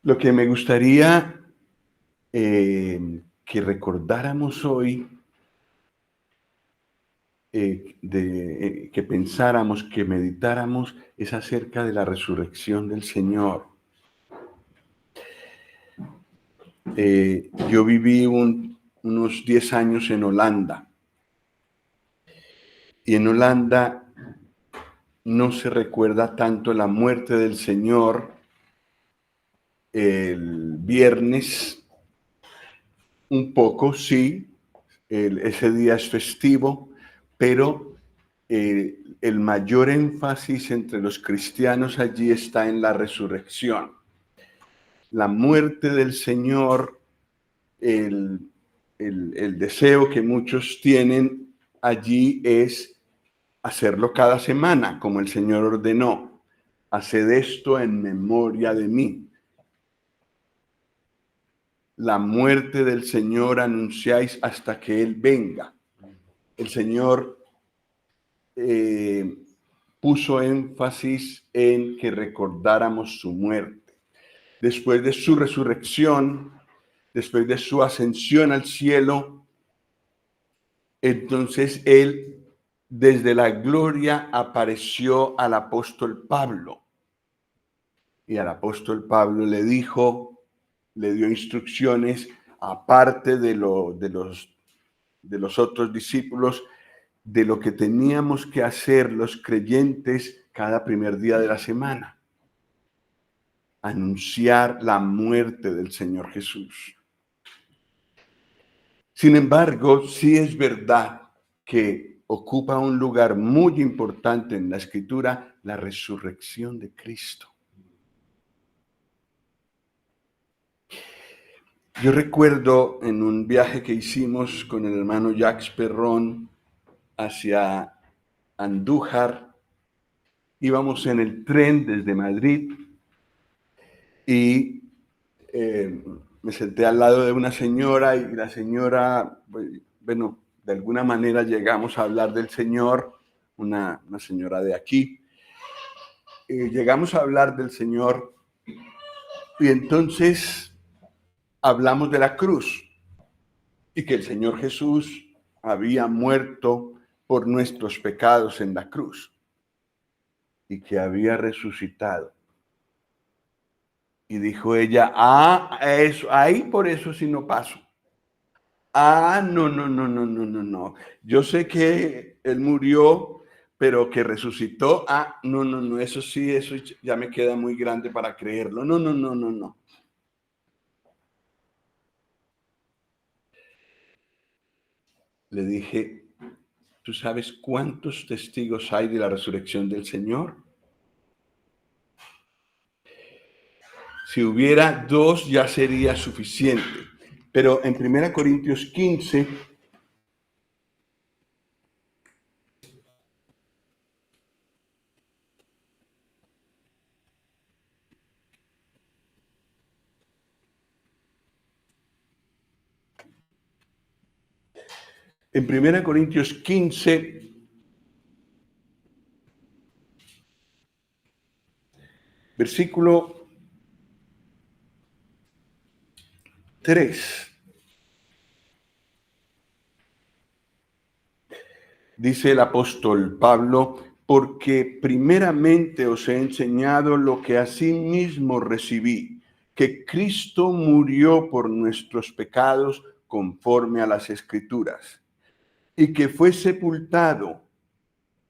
Lo que me gustaría que recordáramos hoy, que pensáramos, que meditáramos, es acerca de la resurrección del Señor. Yo viví unos 10 años en Holanda, y en Holanda no se recuerda tanto la muerte del Señor el viernes, un poco, sí, ese día es festivo, pero el mayor énfasis entre los cristianos allí está en la resurrección. La muerte del Señor, el deseo que muchos tienen allí es hacerlo cada semana, como el Señor ordenó. Haced esto en memoria de mí. La muerte del Señor anunciáis hasta que Él venga. El Señor puso énfasis en que recordáramos su muerte. Después de su resurrección, después de su ascensión al cielo, entonces Él desde la gloria apareció al apóstol Pablo. Y al apóstol Pablo le dijo, le dio instrucciones, aparte de los otros discípulos, de lo que teníamos que hacer los creyentes cada primer día de la semana. Anunciar la muerte del Señor Jesús. Sin embargo, sí es verdad que ocupa un lugar muy importante en la Escritura la resurrección de Cristo. Yo recuerdo en un viaje que hicimos con el hermano Jacques Perrón hacia Andújar, íbamos en el tren desde Madrid y me senté al lado de una señora y la señora, bueno, de alguna manera llegamos a hablar del Señor, una señora de aquí. Llegamos a hablar del Señor y entonces hablamos de la cruz y que el Señor Jesús había muerto por nuestros pecados en la cruz y que había resucitado. Y dijo ella, eso, ahí por eso sí no paso. No. Yo sé que Él murió, pero que resucitó. No. Eso sí, eso ya me queda muy grande para creerlo. No. Le dije, ¿tú sabes cuántos testigos hay de la resurrección del Señor? Si hubiera 2 ya sería suficiente. Pero en 1 Corintios 15, en 1 Corintios 15, versículo 3. Dice el apóstol Pablo, porque primeramente os he enseñado lo que asimismo recibí, que Cristo murió por nuestros pecados conforme a las Escrituras, y que fue sepultado,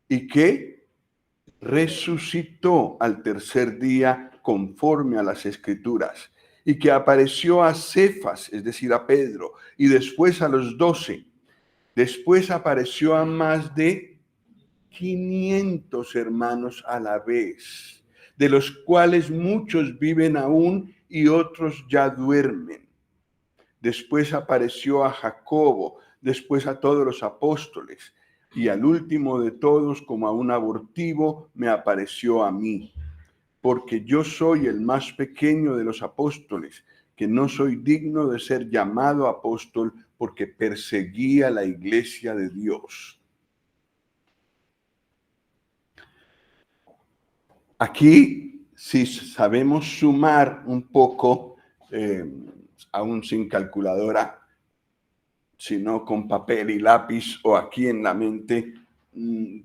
y que resucitó al tercer día conforme a las Escrituras, y que apareció a Cefas, es decir, a Pedro, y después a los 12. Después apareció a más de 500 hermanos a la vez, de los cuales muchos viven aún y otros ya duermen. Después apareció a Jacobo, después a todos los apóstoles, y al último de todos, como a un abortivo, me apareció a mí, porque yo soy el más pequeño de los apóstoles, que no soy digno de ser llamado apóstol, porque perseguía la iglesia de Dios. Aquí, si sabemos sumar un poco, eh, aún sin calculadora, sino con papel y lápiz o aquí en la mente,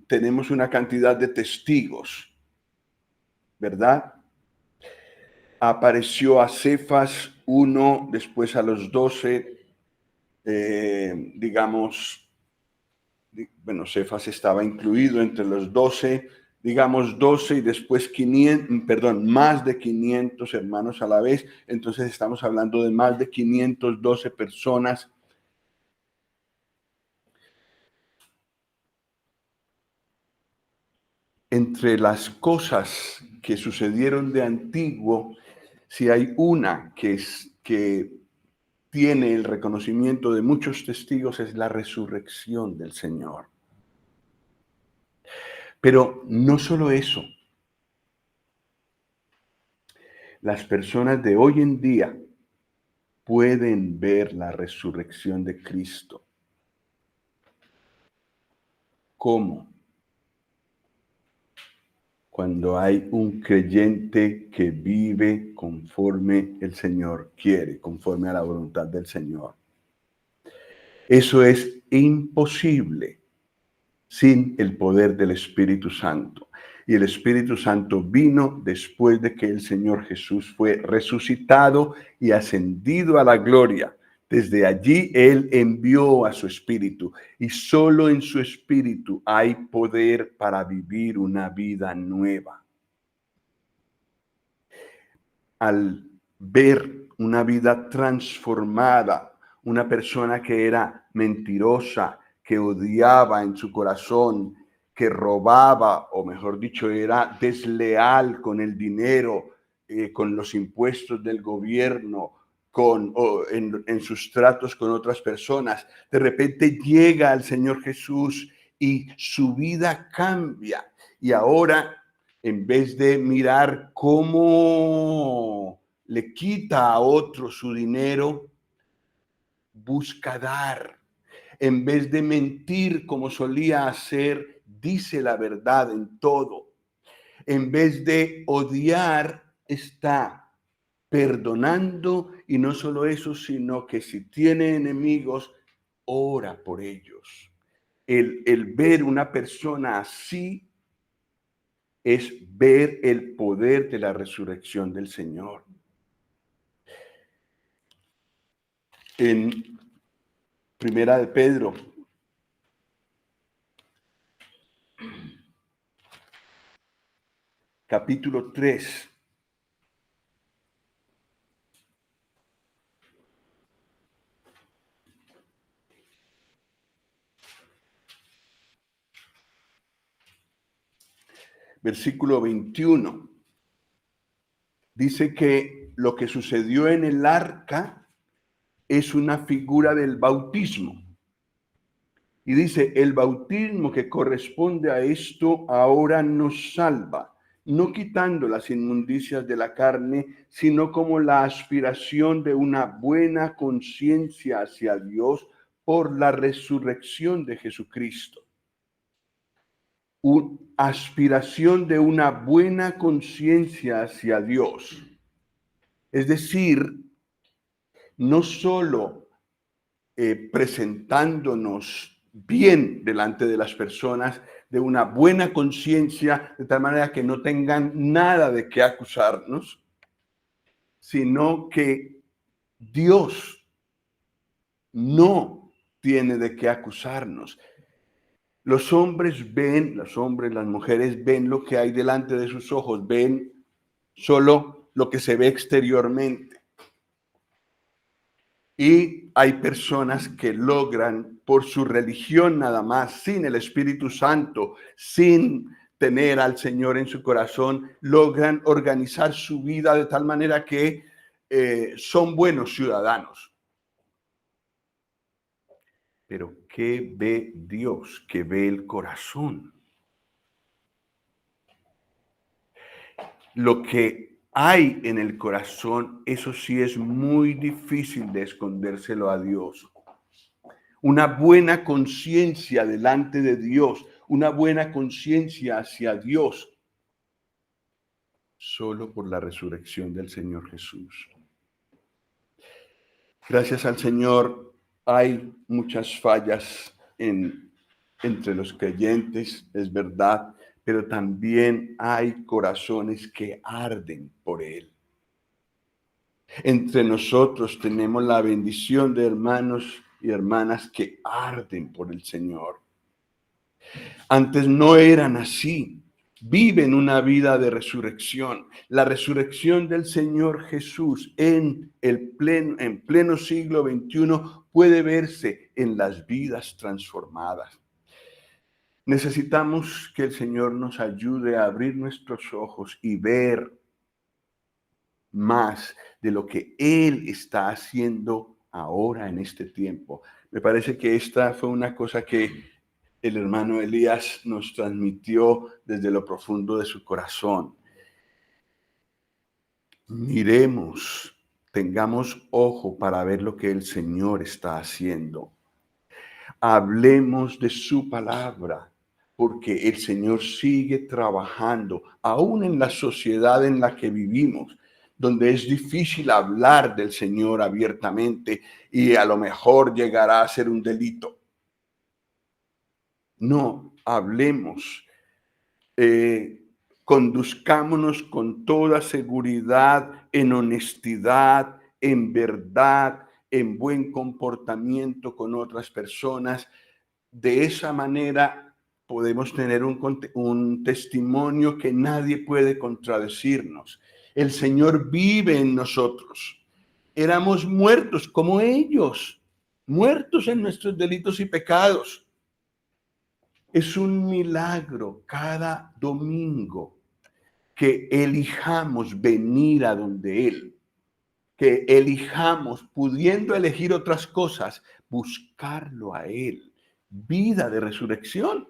tenemos una cantidad de testigos, ¿verdad? Apareció a Cefas, uno, después a los 12, digamos, bueno, Cefas estaba incluido entre los 12, digamos 12 y después 500, perdón, más de 500 hermanos a la vez. Entonces estamos hablando de más de 512 personas. Entre las cosas que sucedieron de antiguo, si hay una que tiene el reconocimiento de muchos testigos, es la resurrección del Señor. Pero no solo eso. Las personas de hoy en día pueden ver la resurrección de Cristo. ¿Cómo? Cuando hay un creyente que vive conforme el Señor quiere, conforme a la voluntad del Señor. Eso es imposible sin el poder del Espíritu Santo. Y el Espíritu Santo vino después de que el Señor Jesús fue resucitado y ascendido a la gloria. Desde allí Él envió a su Espíritu y solo en su Espíritu hay poder para vivir una vida nueva. Al ver una vida transformada, una persona que era mentirosa, que odiaba en su corazón, que robaba, o mejor dicho, era desleal con el dinero, con los impuestos del gobierno, en sus tratos con otras personas. De repente llega al Señor Jesús y su vida cambia. Y ahora, en vez de mirar cómo le quita a otro su dinero, busca dar. En vez de mentir como solía hacer, dice la verdad en todo. En vez de odiar, está perdonando, y no solo eso, sino que si tiene enemigos, ora por ellos. El ver una persona así es ver el poder de la resurrección del Señor. En Primera de Pedro, capítulo 3, versículo 21, dice que lo que sucedió en el arca es una figura del bautismo. Y dice, el bautismo que corresponde a esto ahora nos salva, no quitando las inmundicias de la carne, sino como la aspiración de una buena conciencia hacia Dios por la resurrección de Jesucristo. Una aspiración de una buena conciencia hacia Dios. Es decir, no solo presentándonos bien delante de las personas, de una buena conciencia, de tal manera que no tengan nada de qué acusarnos, sino que Dios no tiene de qué acusarnos. Los hombres ven, los hombres, las mujeres ven lo que hay delante de sus ojos, ven solo lo que se ve exteriormente. Y hay personas que logran, por su religión nada más, sin el Espíritu Santo, sin tener al Señor en su corazón, logran organizar su vida de tal manera que son buenos ciudadanos. Pero ¿qué ve Dios? ¿Qué ve el corazón? Lo que hay en el corazón, eso sí es muy difícil de escondérselo a Dios. Una buena conciencia delante de Dios, una buena conciencia hacia Dios, solo por la resurrección del Señor Jesús. Gracias al Señor, hay muchas fallas entre los creyentes, es verdad, pero también hay corazones que arden por Él. Entre nosotros tenemos la bendición de hermanos y hermanas que arden por el Señor. Antes no eran así. Viven una vida de resurrección. La resurrección del Señor Jesús en pleno siglo XXI puede verse en las vidas transformadas. Necesitamos que el Señor nos ayude a abrir nuestros ojos y ver más de lo que Él está haciendo ahora en este tiempo. Me parece que esta fue una cosa que el hermano Elías nos transmitió desde lo profundo de su corazón. Miremos, tengamos ojo para ver lo que el Señor está haciendo. Hablemos de su palabra, porque el Señor sigue trabajando, aún en la sociedad en la que vivimos, donde es difícil hablar del Señor abiertamente y a lo mejor llegará a ser un delito. No, hablemos, conduzcámonos con toda seguridad, en honestidad, en verdad, en buen comportamiento con otras personas. De esa manera podemos tener un testimonio que nadie puede contradecirnos. El Señor vive en nosotros. Éramos muertos como ellos, muertos en nuestros delitos y pecados. Es un milagro cada domingo que elijamos venir a donde Él, que elijamos, pudiendo elegir otras cosas, buscarlo a Él. Vida de resurrección.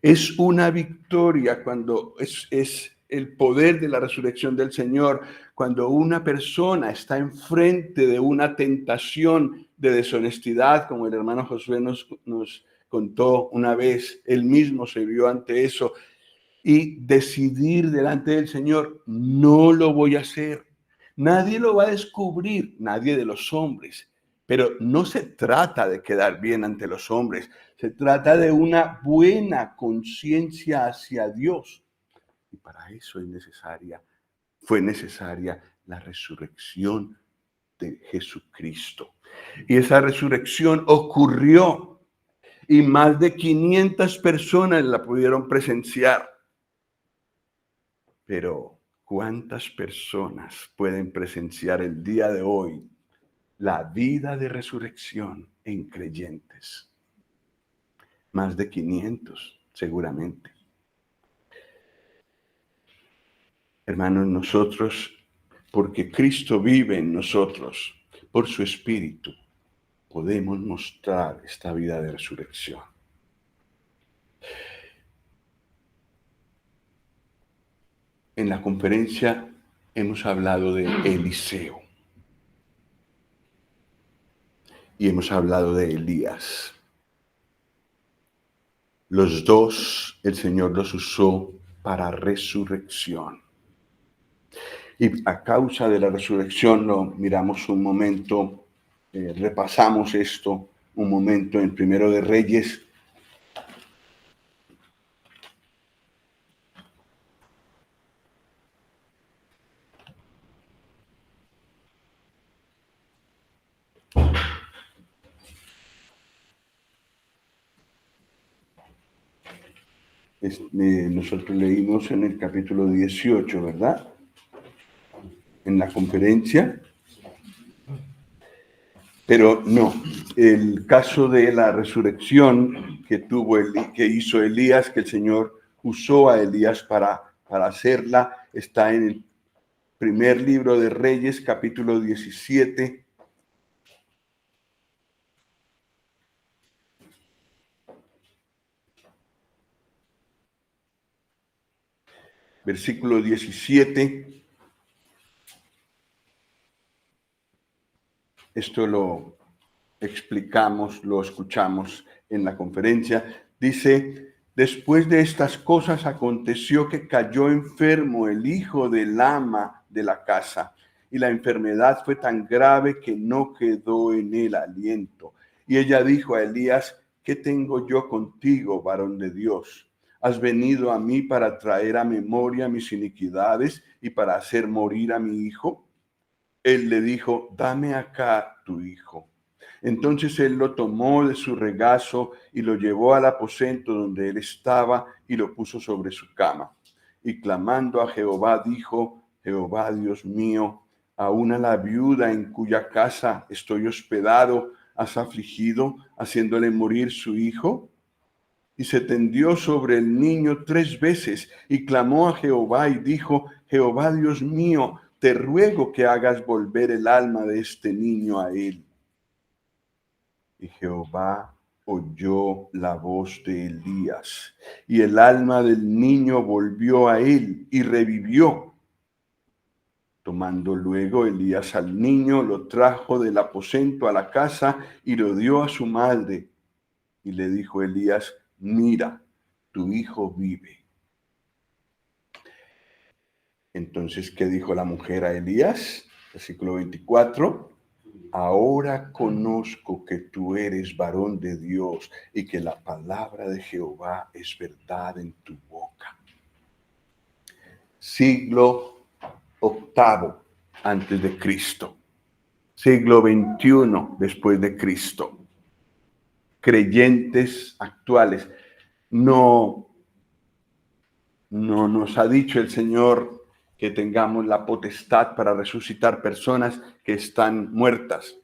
Es una victoria cuando es el poder de la resurrección del Señor, cuando una persona está enfrente de una tentación de deshonestidad, como el hermano Josué nos contó una vez, él mismo se vio ante eso, y decidir delante del Señor, no lo voy a hacer. Nadie lo va a descubrir, nadie de los hombres. Pero no se trata de quedar bien ante los hombres, se trata de una buena conciencia hacia Dios. Y para eso fue necesaria la resurrección de Jesucristo. Y esa resurrección ocurrió y más de 500 personas la pudieron presenciar. Pero ¿cuántas personas pueden presenciar el día de hoy la vida de resurrección en creyentes? Más de 500, seguramente. Hermanos, nosotros, porque Cristo vive en nosotros, por su Espíritu, podemos mostrar esta vida de resurrección. En la conferencia hemos hablado de Eliseo y hemos hablado de Elías. Los dos, el Señor los usó para resurrección. Y a causa de la resurrección, lo miramos un momento, repasamos esto un momento en Primero de Reyes. Nosotros leímos en el capítulo 18, ¿verdad? En la conferencia. Pero no, el caso de la resurrección que hizo Elías, que el Señor usó a Elías para hacerla, está en el primer libro de Reyes, capítulo 17. Versículo 17. Esto lo explicamos, lo escuchamos en la conferencia. Dice: después de estas cosas aconteció que cayó enfermo el hijo del ama de la casa, y la enfermedad fue tan grave que no quedó en él aliento. Y ella dijo a Elías: ¿qué tengo yo contigo, varón de Dios? ¿Has venido a mí para traer a memoria mis iniquidades y para hacer morir a mi hijo? Él le dijo: dame acá tu hijo. Entonces él lo tomó de su regazo y lo llevó al aposento donde él estaba y lo puso sobre su cama. Y clamando a Jehová dijo: Jehová Dios mío, aún a la viuda en cuya casa estoy hospedado has afligido, haciéndole morir su hijo. Y se tendió sobre el niño 3 veces y clamó a Jehová y dijo: Jehová Dios mío, te ruego que hagas volver el alma de este niño a él. Y Jehová oyó la voz de Elías, y el alma del niño volvió a él y revivió. Tomando luego Elías al niño, lo trajo del aposento a la casa y lo dio a su madre. Y le dijo Elías: mira, tu hijo vive. Entonces, ¿qué dijo la mujer a Elías? Versículo 24. Ahora conozco que tú eres varón de Dios y que la palabra de Jehová es verdad en tu boca. Siglo octavo antes de Cristo. Siglo XXI después de Cristo. Creyentes actuales. No nos ha dicho el Señor que tengamos la potestad para resucitar personas que están muertas.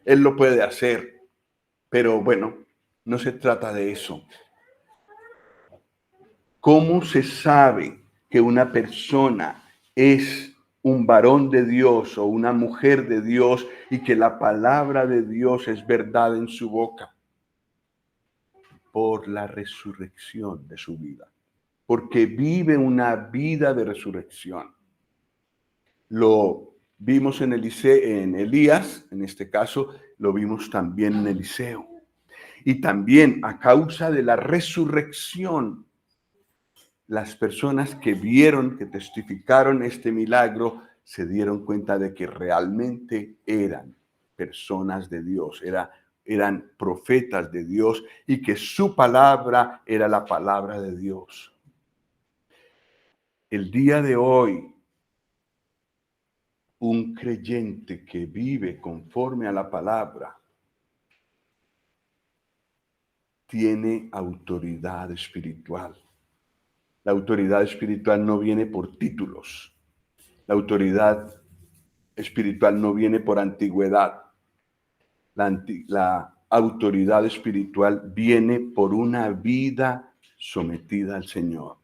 Él lo puede hacer, pero bueno, no se trata de eso. ¿Cómo se sabe que una persona es un varón de Dios o una mujer de Dios y que la palabra de Dios es verdad en su boca? Por la resurrección de su vida, porque vive una vida de resurrección. Lo vimos en Elías, en este caso, lo vimos también en Eliseo. Y también a causa de la resurrección, las personas que vieron, que testificaron este milagro, se dieron cuenta de que realmente eran personas de Dios, eran profetas de Dios y que su palabra era la palabra de Dios. El día de hoy, un creyente que vive conforme a la palabra tiene autoridad espiritual. La autoridad espiritual no viene por títulos. La autoridad espiritual no viene por antigüedad. La autoridad espiritual viene por una vida sometida al Señor.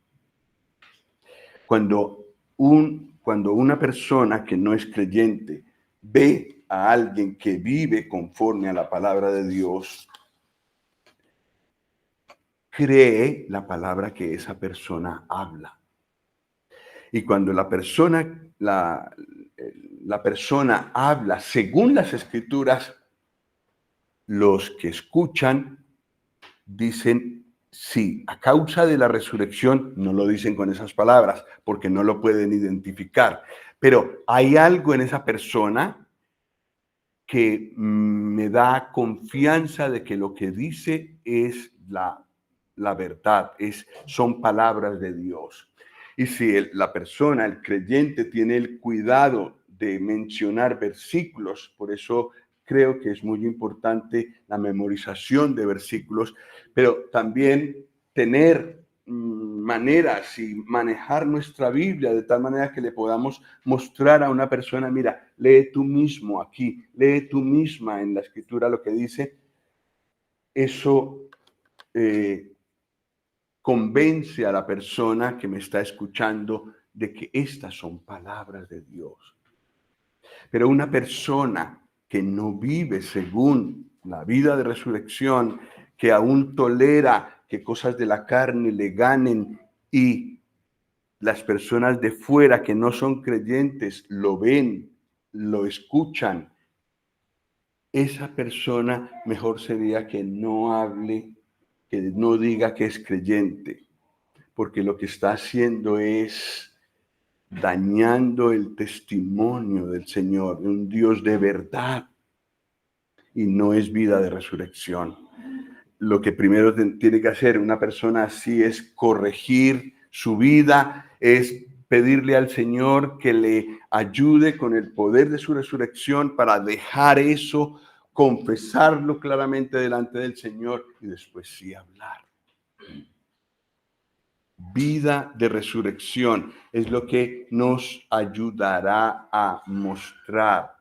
Cuando una persona que no es creyente ve a alguien que vive conforme a la palabra de Dios, cree la palabra que esa persona habla. Y cuando la persona habla según las Escrituras, los que escuchan dicen sí. A causa de la resurrección, no lo dicen con esas palabras porque no lo pueden identificar, pero hay algo en esa persona que me da confianza de que lo que dice es la verdad, son palabras de Dios. Y si la persona, el creyente, tiene el cuidado de mencionar versículos, por eso creo que es muy importante la memorización de versículos, pero también tener maneras y manejar nuestra Biblia de tal manera que le podamos mostrar a una persona: mira, lee tú mismo aquí, lee tú misma en la Escritura lo que dice. Eso convence a la persona que me está escuchando de que estas son palabras de Dios. Pero una persona que no vive según la vida de resurrección, que aún tolera que cosas de la carne le ganen y las personas de fuera que no son creyentes lo ven, lo escuchan, esa persona mejor sería que no hable, que no diga que es creyente, porque lo que está haciendo es dañando el testimonio del Señor, de un Dios de verdad, y no es vida de resurrección. Lo que primero tiene que hacer una persona así es corregir su vida, es pedirle al Señor que le ayude con el poder de su resurrección para dejar eso, confesarlo claramente delante del Señor y después sí hablar. Vida de resurrección es lo que nos ayudará a mostrar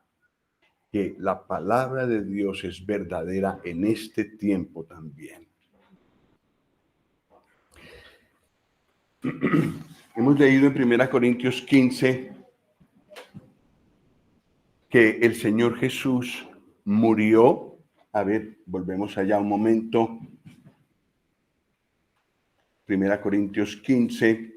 que la palabra de Dios es verdadera en este tiempo también. Hemos leído en 1 Corintios 15 que el Señor Jesús murió. A ver, volvemos allá un momento. 1 Corintios 15.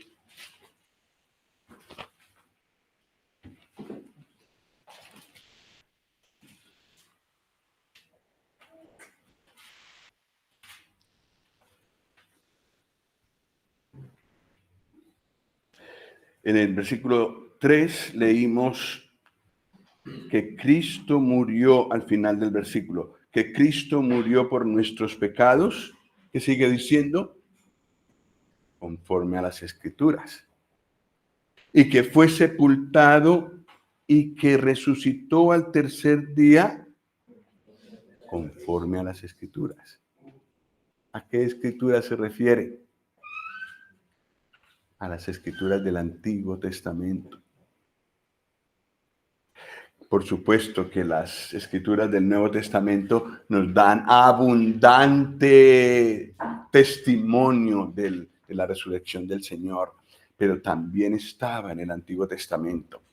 En el versículo 3 leímos que Cristo murió al final del versículo, que Cristo murió por nuestros pecados, que sigue diciendo, conforme a las Escrituras, y que fue sepultado y que resucitó al tercer día, conforme a las Escrituras. ¿A qué Escritura se refiere? A las Escrituras del Antiguo Testamento. Por supuesto que las Escrituras del Nuevo Testamento nos dan abundante testimonio de la resurrección del Señor, pero también estaba en el Antiguo Testamento.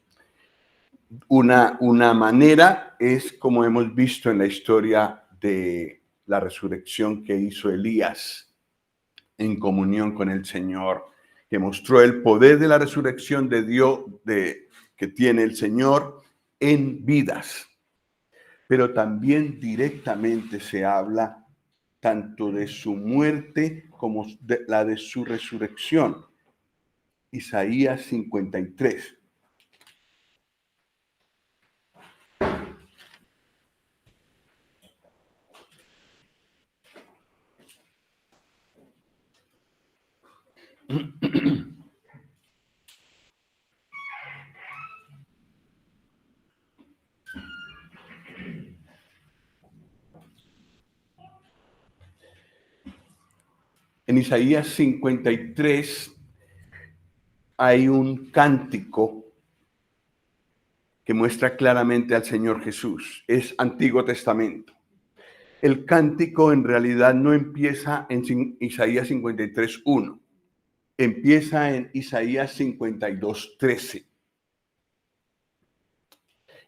Una manera es, como hemos visto en la historia de la resurrección que hizo Elías en comunión con el Señor, que mostró el poder de la resurrección de Dios que tiene el Señor en vidas. Pero también directamente se habla tanto de su muerte como de la de su resurrección. Isaías 53. En Isaías 53 hay un cántico que muestra claramente al Señor Jesús. Es Antiguo Testamento. El cántico en realidad no empieza en Isaías 53:1. Empieza en Isaías 52:13.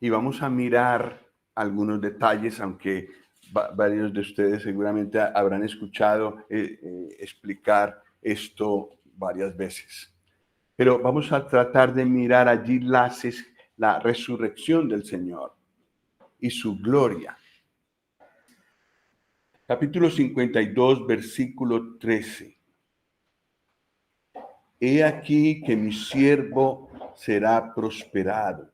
Y vamos a mirar algunos detalles, aunque varios de ustedes seguramente habrán escuchado explicar esto varias veces. Pero vamos a tratar de mirar allí la resurrección del Señor y su gloria. Capítulo 52, versículo 13. He aquí que mi siervo será prosperado,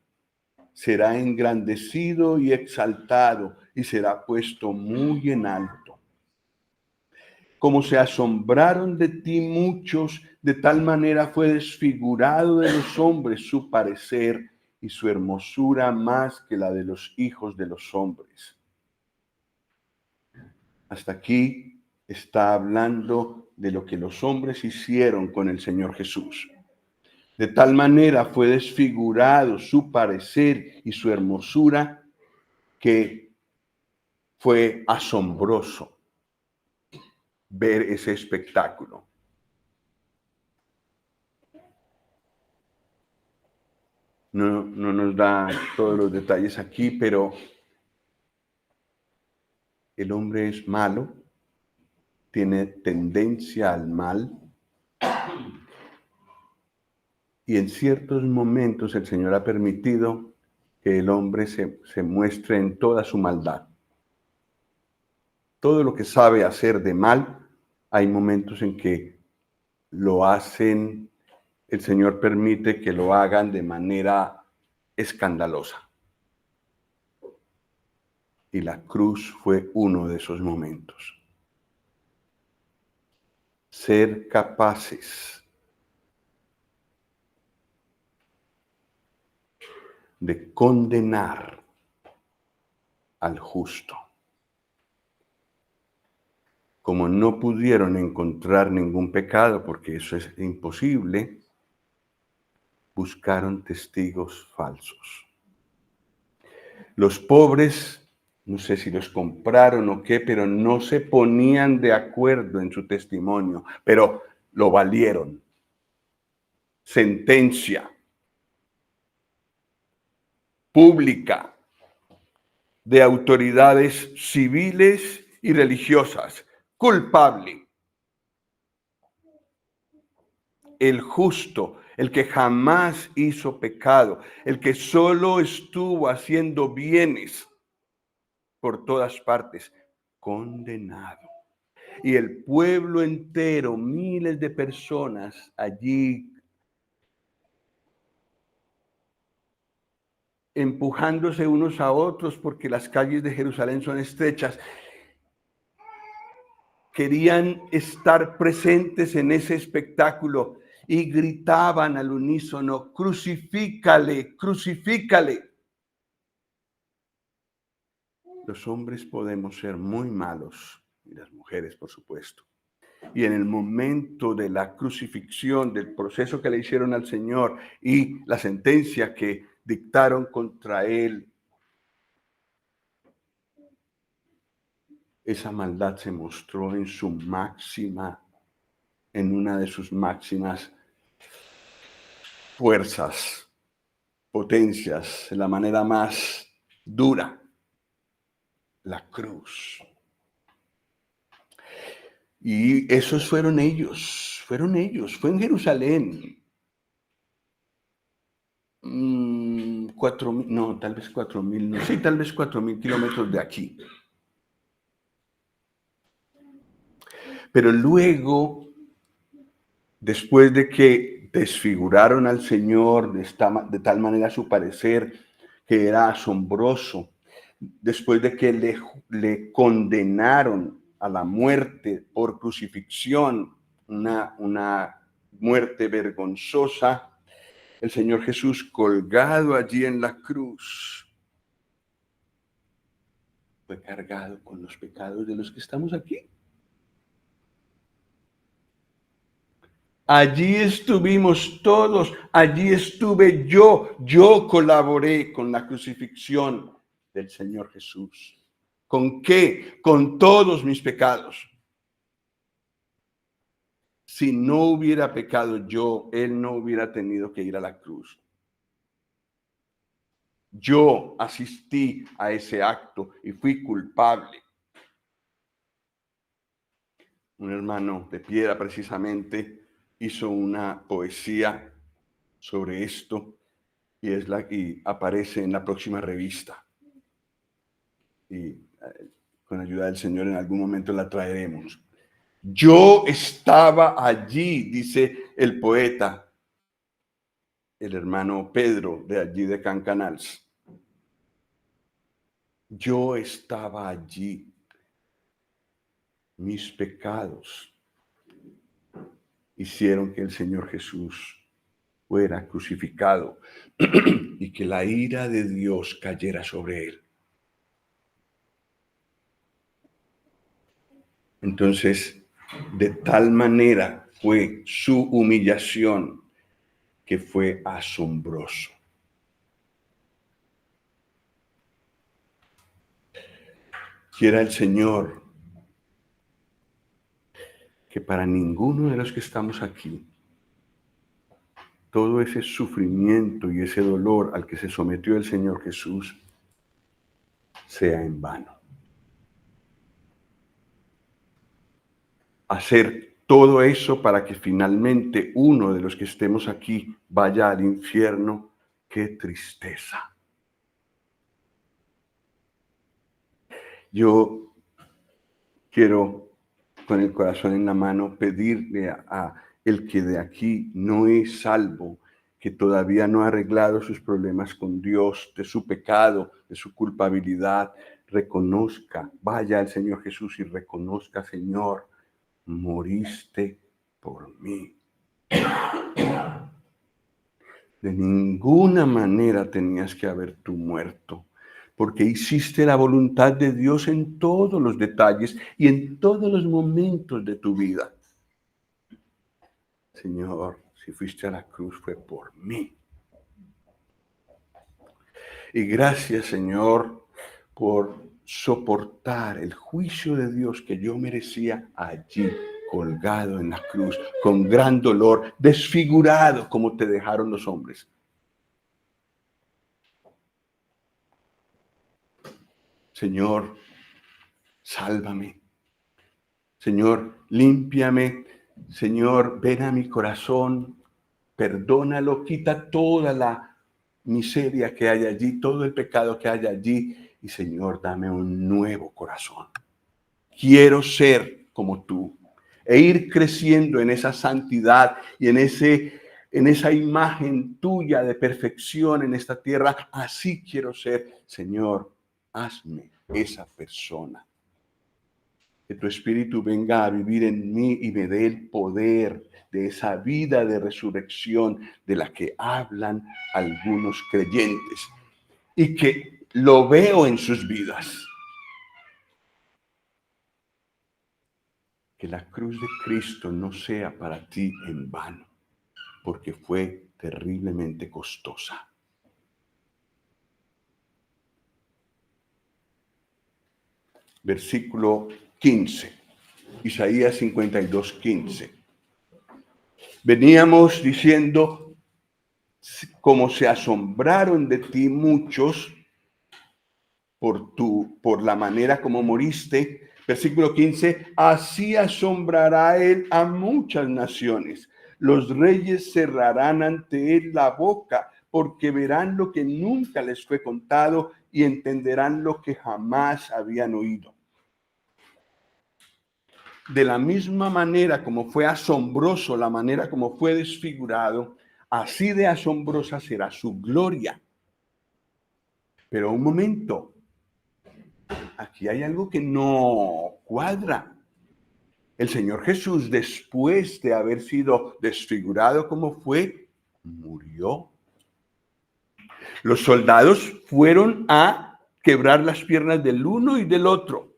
será engrandecido y exaltado, y será puesto muy en alto. Como se asombraron de ti muchos, de tal manera fue desfigurado de los hombres su parecer y su hermosura más que la de los hijos de los hombres. Hasta aquí está hablando de lo que los hombres hicieron con el Señor Jesús. De tal manera fue desfigurado su parecer y su hermosura que fue asombroso ver ese espectáculo. No nos da todos los detalles aquí, pero el hombre es malo, tiene tendencia al mal, y en ciertos momentos el Señor ha permitido que el hombre se muestre en toda su maldad. Todo lo que sabe hacer de mal, hay momentos en que lo hacen el Señor permite que lo hagan de manera escandalosa. Y la cruz fue uno de esos momentos. Ser capaces de condenar al justo. Como no pudieron encontrar ningún pecado, porque eso es imposible, buscaron testigos falsos. Los pobres, no sé si los compraron o qué, pero no se ponían de acuerdo en su testimonio, pero lo valieron. Sentencia pública de autoridades civiles y religiosas. Culpable. El justo, el que jamás hizo pecado, el que solo estuvo haciendo bienes por todas partes, condenado. Y el pueblo entero, miles de personas allí empujándose unos a otros porque las calles de Jerusalén son estrechas, querían estar presentes en ese espectáculo y gritaban al unísono: crucifícale, crucifícale. Los hombres podemos ser muy malos, y las mujeres, por supuesto. Y en el momento de la crucifixión, del proceso que le hicieron al Señor y la sentencia que dictaron contra él, esa maldad se mostró en su máxima, en una de sus máximas fuerzas, potencias, de la manera más dura, la cruz. Y esos fueron ellos, fue en Jerusalén. 4.000, no, tal vez 4.000, no, sí, tal vez 4.000 kilómetros de aquí. Pero luego, después de que desfiguraron al Señor de tal manera a su parecer que era asombroso, después de que le condenaron a la muerte por crucifixión, una muerte vergonzosa, el Señor Jesús colgado allí en la cruz fue cargado con los pecados de los que estamos aquí. Allí estuvimos todos, allí estuve yo colaboré con la crucifixión del Señor Jesús. ¿Con qué? Con todos mis pecados. Si no hubiera pecado yo, Él no hubiera tenido que ir a la cruz. Yo asistí a ese acto y fui culpable. Un hermano de Piedra precisamente hizo una poesía sobre esto y aparece en la próxima revista. Y con ayuda del Señor en algún momento la traeremos. Yo estaba allí, dice el poeta, el hermano Pedro de allí de Cancanals. Yo estaba allí. Mis pecados hicieron que el Señor Jesús fuera crucificado y que la ira de Dios cayera sobre él. Entonces, de tal manera fue su humillación que fue asombroso. Quiera el Señor que para ninguno de los que estamos aquí, todo ese sufrimiento y ese dolor al que se sometió el Señor Jesús sea en vano. Hacer todo eso para que finalmente uno de los que estemos aquí vaya al infierno, qué tristeza. Yo quiero, con el corazón en la mano, pedirle a El que de aquí no es salvo, que todavía no ha arreglado sus problemas con Dios, de su pecado, de su culpabilidad, reconozca, vaya al Señor Jesús y reconozca, Señor, moriste por mí. De ninguna manera tenías que haber tú muerto, porque hiciste la voluntad de Dios en todos los detalles y en todos los momentos de tu vida. Señor, si fuiste a la cruz fue por mí. Y gracias, Señor, por soportar el juicio de Dios que yo merecía allí, colgado en la cruz, con gran dolor, desfigurado como te dejaron los hombres. Señor, sálvame. Señor, límpiame. Señor, ven a mi corazón, perdónalo, quita toda la miseria que hay allí, todo el pecado que hay allí. Y Señor, dame un nuevo corazón. Quiero ser como tú e ir creciendo en esa santidad y en esa imagen tuya de perfección en esta tierra. Así quiero ser. Señor, hazme esa persona. Que tu Espíritu venga a vivir en mí y me dé el poder de esa vida de resurrección de la que hablan algunos creyentes y que lo veo en sus vidas. Que la cruz de Cristo no sea para ti en vano, porque fue terriblemente costosa. Versículo 15, Isaías 52, 15. Veníamos diciendo, como se asombraron de ti muchos por la manera como moriste. Versículo 15, así asombrará él a muchas naciones. Los reyes cerrarán ante él la boca, porque verán lo que nunca les fue contado y entenderán lo que jamás habían oído. De la misma manera como fue asombroso, la manera como fue desfigurado, así de asombrosa será su gloria. Pero un momento, aquí hay algo que no cuadra. El Señor Jesús, después de haber sido desfigurado como fue, murió. Los soldados fueron a quebrar las piernas del uno y del otro.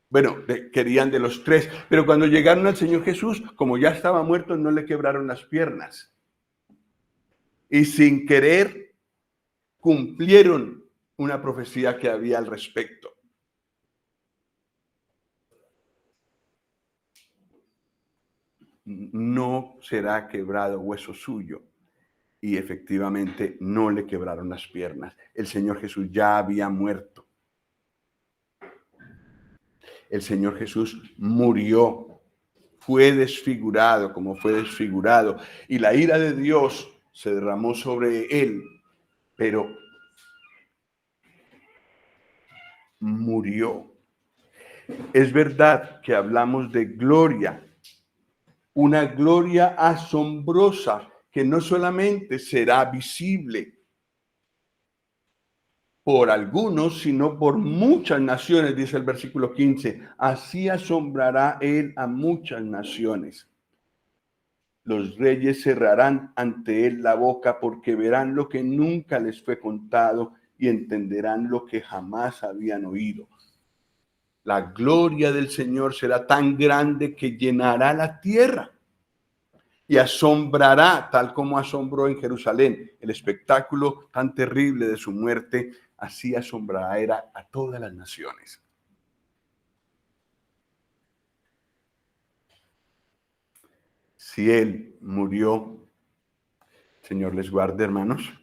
Bueno, querían de los tres, pero cuando llegaron al Señor Jesús, como ya estaba muerto, no le quebraron las piernas. Y sin querer, cumplieron una profecía que había al respecto. No será quebrado hueso suyo. Y efectivamente no le quebraron las piernas. El Señor Jesús ya había muerto. El Señor Jesús murió, fue desfigurado como fue desfigurado, y la ira de Dios se derramó sobre él, pero murió. Es verdad que hablamos de gloria, una gloria asombrosa que no solamente será visible por algunos, sino por muchas naciones, dice el versículo 15. Así asombrará él a muchas naciones. Los reyes cerrarán ante él la boca porque verán lo que nunca les fue contado y entenderán lo que jamás habían oído. La gloria del Señor será tan grande que llenará la tierra y asombrará, tal como asombró en Jerusalén, el espectáculo tan terrible de su muerte. Así asombrará a todas las naciones. Si él murió, Señor les guarde, hermanos.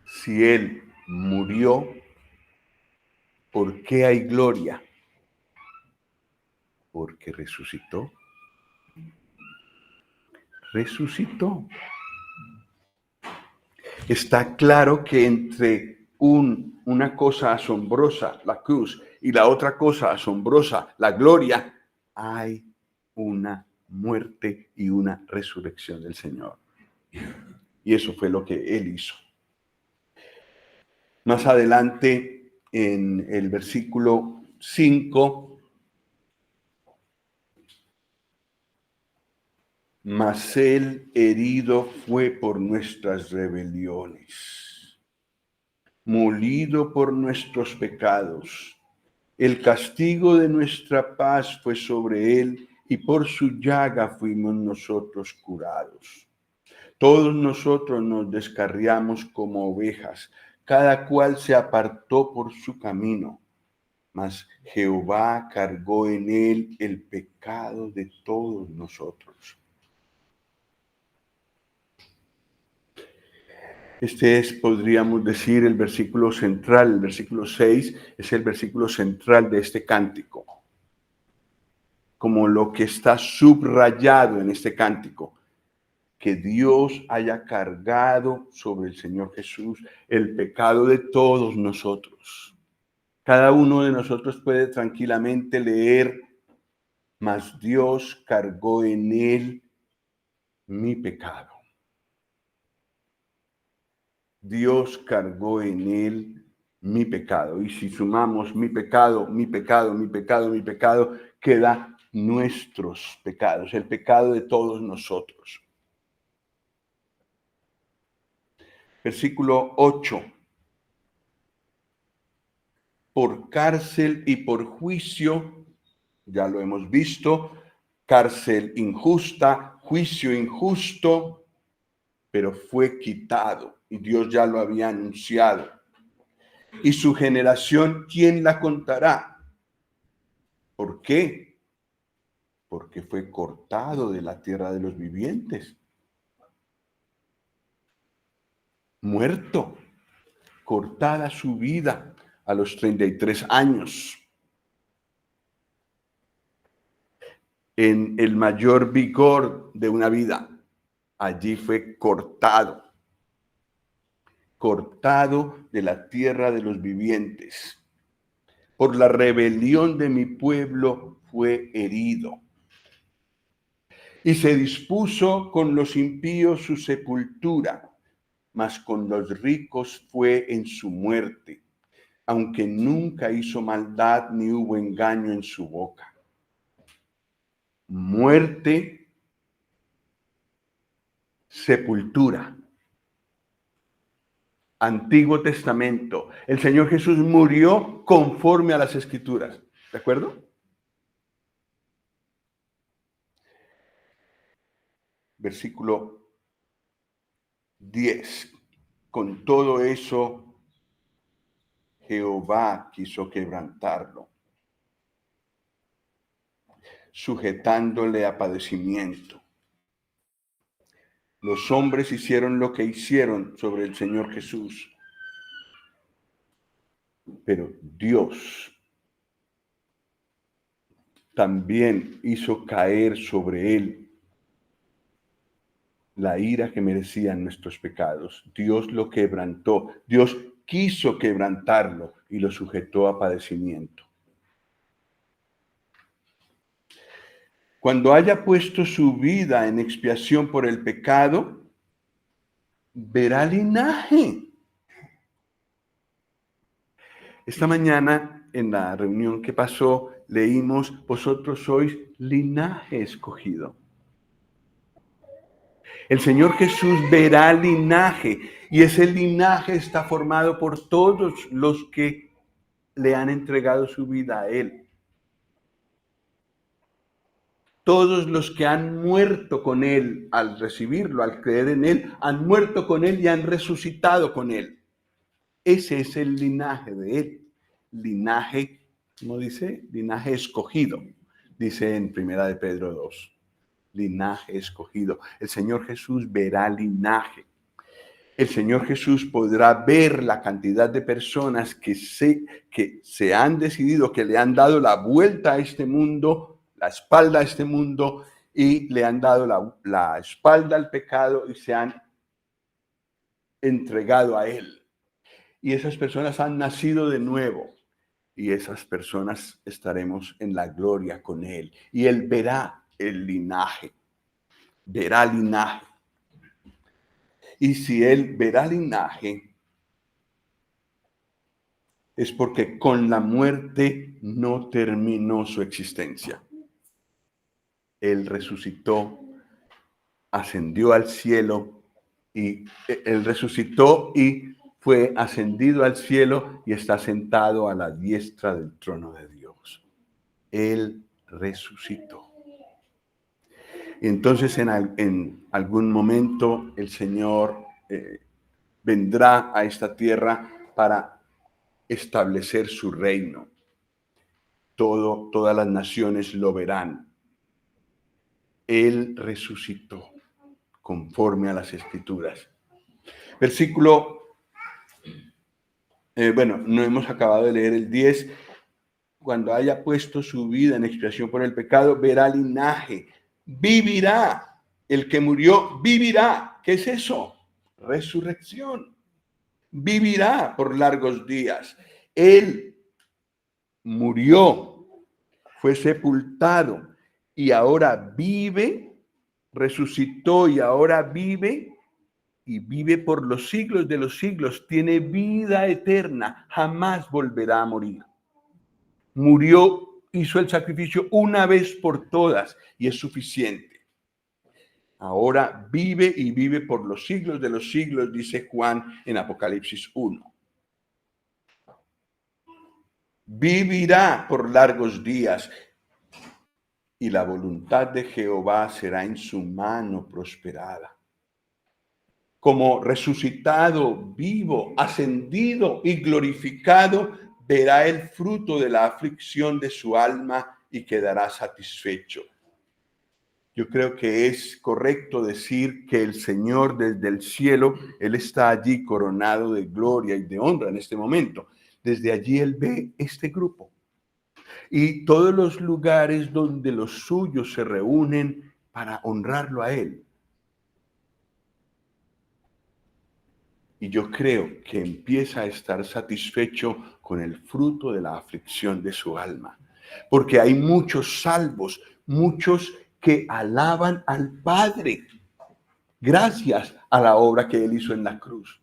Si él murió, ¿por qué hay gloria? Porque resucitó. Resucitó. Está claro que entre una cosa asombrosa, la cruz, y la otra cosa asombrosa, la gloria, hay una muerte y una resurrección del Señor. Y eso fue lo que Él hizo. Más adelante, en el versículo 5, mas Él herido fue por nuestras rebeliones, molido por nuestros pecados. El castigo de nuestra paz fue sobre Él, y por su llaga fuimos nosotros curados. Todos nosotros nos descarriamos como ovejas, cada cual se apartó por su camino, mas Jehová cargó en él el pecado de todos nosotros. Este es, podríamos decir, el versículo central. El versículo 6 es el versículo central de este cántico, como lo que está subrayado en este cántico, que Dios haya cargado sobre el Señor Jesús el pecado de todos nosotros. Cada uno de nosotros puede tranquilamente leer, mas Dios cargó en él mi pecado. Dios cargó en él mi pecado. Y si sumamos mi pecado, mi pecado, mi pecado, mi pecado, queda nuestros pecados, el pecado de todos nosotros. Versículo 8. Por cárcel y por juicio, ya lo hemos visto, cárcel injusta, juicio injusto, pero fue quitado y Dios ya lo había anunciado. Y su generación, ¿quién la contará? ¿Por qué? Porque fue cortado de la tierra de los vivientes. Muerto, cortada su vida a los 33 años. En el mayor vigor de una vida, allí fue cortado de la tierra de los vivientes. Por la rebelión de mi pueblo fue herido. Y se dispuso con los impíos su sepultura, mas con los ricos fue en su muerte, aunque nunca hizo maldad ni hubo engaño en su boca. Muerte, sepultura. Antiguo Testamento. El Señor Jesús murió conforme a las Escrituras. ¿De acuerdo? Versículo 10. Con todo eso, Jehová quiso quebrantarlo, sujetándole a padecimiento. Los hombres hicieron lo que hicieron sobre el Señor Jesús, pero Dios también hizo caer sobre él la ira que merecían nuestros pecados. Dios lo quebrantó, Dios quiso quebrantarlo y lo sujetó a padecimiento. Cuando haya puesto su vida en expiación por el pecado, verá linaje. Esta mañana, en la reunión que pasó, leímos, vosotros sois linaje escogido. El Señor Jesús verá linaje, y ese linaje está formado por todos los que le han entregado su vida a Él. Todos los que han muerto con Él al recibirlo, al creer en Él, han muerto con Él y han resucitado con Él. Ese es el linaje de Él. Linaje, ¿cómo dice? Linaje escogido, dice en 1 de Pedro 2. Linaje escogido. El Señor Jesús verá linaje. El Señor Jesús podrá ver la cantidad de personas que se han decidido, que le han dado la vuelta a este mundo, la espalda a este mundo, y le han dado la espalda al pecado y se han entregado a Él. Y esas personas han nacido de nuevo. y esas personas estaremos en la gloria con Él. Y Él verá el linaje, verá linaje. Y si Él verá linaje, es porque con la muerte no terminó su existencia. Él resucitó, ascendió al cielo, y Él resucitó y fue ascendido al cielo y está sentado a la diestra del trono de Dios. Él resucitó. Y entonces en algún momento el Señor vendrá a esta tierra para establecer su reino. Todas las naciones lo verán. Él resucitó conforme a las Escrituras. Versículo, no hemos acabado de leer el 10. Cuando haya puesto su vida en expiación por el pecado, verá linaje, vivirá. El que murió vivirá. ¿Qué es eso? Resurrección. Vivirá por largos días. Él murió, fue sepultado y ahora vive, resucitó y ahora vive, y vive por los siglos de los siglos. Tiene vida eterna, jamás volverá a morir. Murió, hizo el sacrificio una vez por todas y es suficiente. Ahora vive y vive por los siglos de los siglos, dice Juan en Apocalipsis 1. Vivirá por largos días y la voluntad de Jehová será en su mano prosperada. Como resucitado, vivo, ascendido y glorificado, verá el fruto de la aflicción de su alma y quedará satisfecho. Yo creo que es correcto decir que el Señor desde el cielo, Él está allí coronado de gloria y de honra en este momento. Desde allí Él ve este grupo y todos los lugares donde los suyos se reúnen para honrarlo a Él. Y yo creo que empieza a estar satisfecho con el fruto de la aflicción de su alma. Porque hay muchos salvos, muchos que alaban al Padre gracias a la obra que Él hizo en la cruz.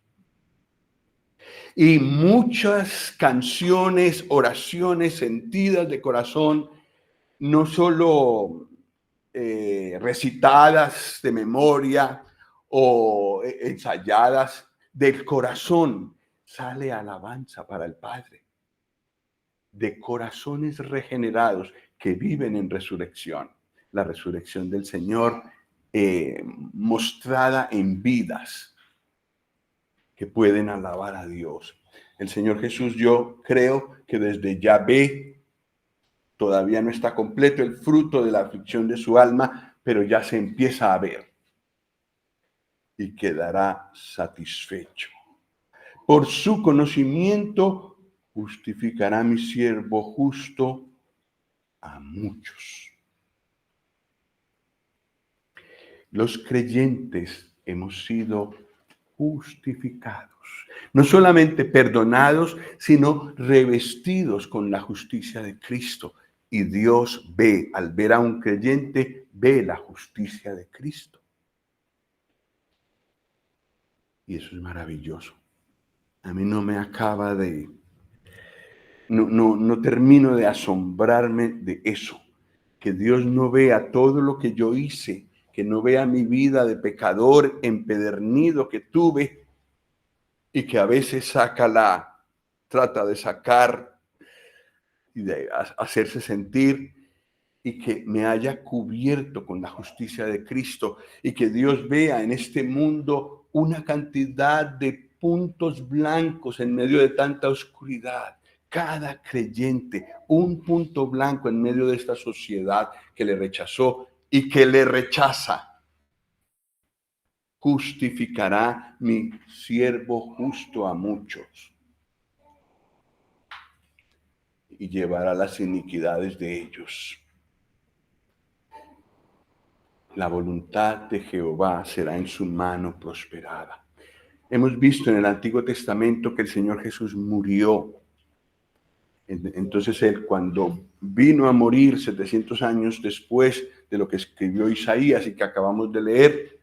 Y muchas canciones, oraciones sentidas de corazón, no solo recitadas de memoria o ensayadas del corazón, sale alabanza para el Padre, de corazones regenerados que viven en resurrección. La resurrección del Señor mostrada en vidas que pueden alabar a Dios. El Señor Jesús, yo creo que desde ya ve, todavía no está completo el fruto de la aflicción de su alma, pero ya se empieza a ver y quedará satisfecho. Por su conocimiento justificará mi siervo justo a muchos. Los creyentes hemos sido justificados, no solamente perdonados, sino revestidos con la justicia de Cristo. Y Dios ve, al ver a un creyente, ve la justicia de Cristo. Y eso es maravilloso. A mí no me acaba de... No termino de asombrarme de eso. Que Dios no vea todo lo que yo hice, que no vea mi vida de pecador empedernido que tuve y que a veces trata de sacar y de hacerse sentir, y que me haya cubierto con la justicia de Cristo, y que Dios vea en este mundo una cantidad de puntos blancos en medio de tanta oscuridad. Cada creyente, un punto blanco en medio de esta sociedad que le rechazó y que le rechaza. Justificará mi siervo justo a muchos y llevará las iniquidades de ellos. La voluntad de Jehová será en su mano prosperada. Hemos visto en el Antiguo Testamento que el Señor Jesús murió Entonces él, cuando vino a morir 700 años después de lo que escribió Isaías y que acabamos de leer,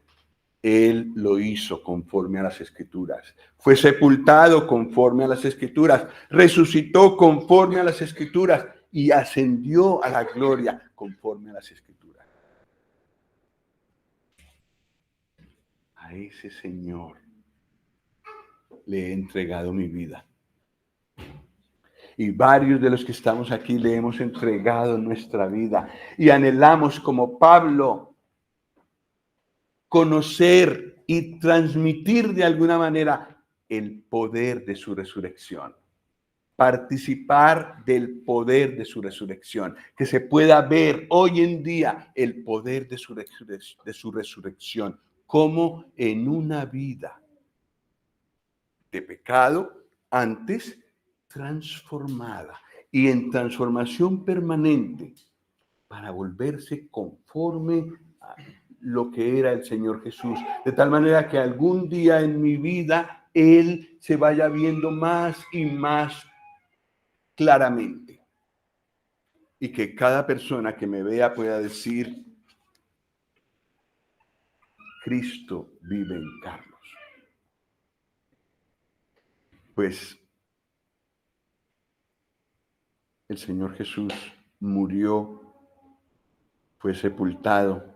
él lo hizo conforme a las Escrituras. Fue sepultado conforme a las Escrituras. Resucitó conforme a las Escrituras y ascendió a la gloria conforme a las Escrituras. A ese Señor le he entregado mi vida. Y varios de los que estamos aquí le hemos entregado nuestra vida y anhelamos, como Pablo, conocer y transmitir de alguna manera el poder de su resurrección. Participar del poder de su resurrección. Que se pueda ver hoy en día el poder de su resurrección como en una vida de pecado antes transformada y en transformación permanente para volverse conforme a lo que era el Señor Jesús, de tal manera que algún día en mi vida Él se vaya viendo más y más claramente y que cada persona que me vea pueda decir: Cristo vive en Carlos. Pues el Señor Jesús murió, fue sepultado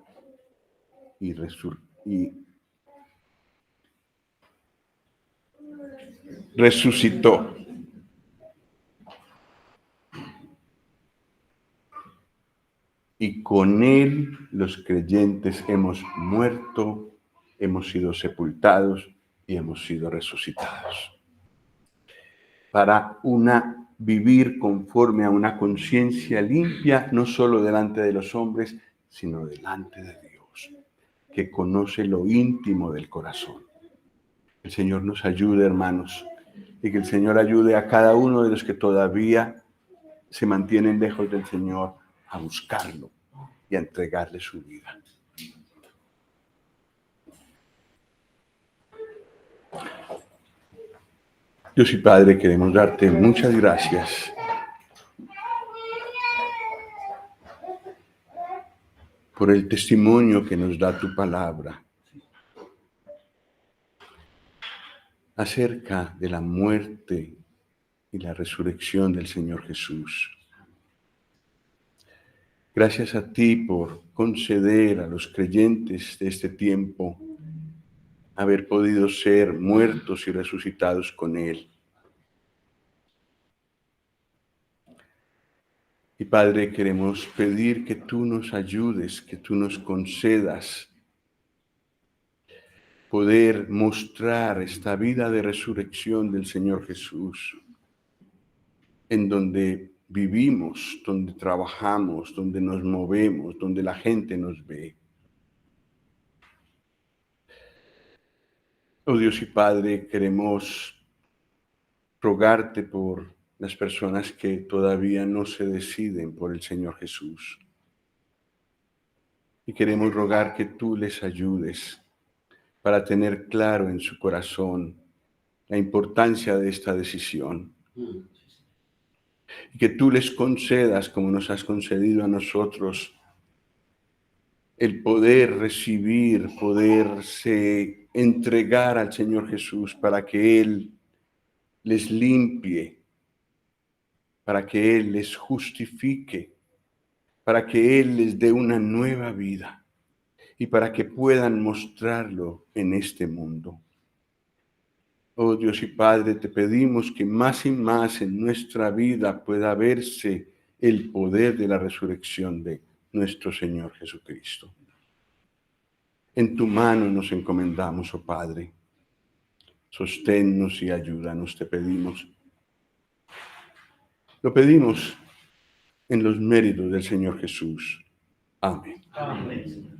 y resucitó. Y con él los creyentes hemos muerto, hemos sido sepultados y hemos sido resucitados. Para vivir conforme a una conciencia limpia, no solo delante de los hombres, sino delante de Dios, que conoce lo íntimo del corazón. El Señor nos ayude, hermanos, y que el Señor ayude a cada uno de los que todavía se mantienen lejos del Señor a buscarlo y a entregarle su vida. Dios y Padre, queremos darte muchas gracias por el testimonio que nos da tu palabra acerca de la muerte y la resurrección del Señor Jesús. Gracias a ti por conceder a los creyentes de este tiempo haber podido ser muertos y resucitados con Él. Y Padre, queremos pedir que tú nos ayudes, que tú nos concedas poder mostrar esta vida de resurrección del Señor Jesús, en donde vivimos, donde trabajamos, donde nos movemos, donde la gente nos ve. Oh Dios y Padre, queremos rogarte por las personas que todavía no se deciden por el Señor Jesús. Y queremos rogar que tú les ayudes para tener claro en su corazón la importancia de esta decisión. Y que tú les concedas, como nos has concedido a nosotros, el poder recibir, poderse entregar al Señor Jesús para que Él les limpie, para que Él les justifique, para que Él les dé una nueva vida y para que puedan mostrarlo en este mundo. Oh Dios y Padre, te pedimos que más y más en nuestra vida pueda verse el poder de la resurrección de nuestro Señor Jesucristo. En tu mano nos encomendamos, oh Padre. Sosténnos y ayúdanos, te pedimos. Lo pedimos en los méritos del Señor Jesús. Amén. Amén.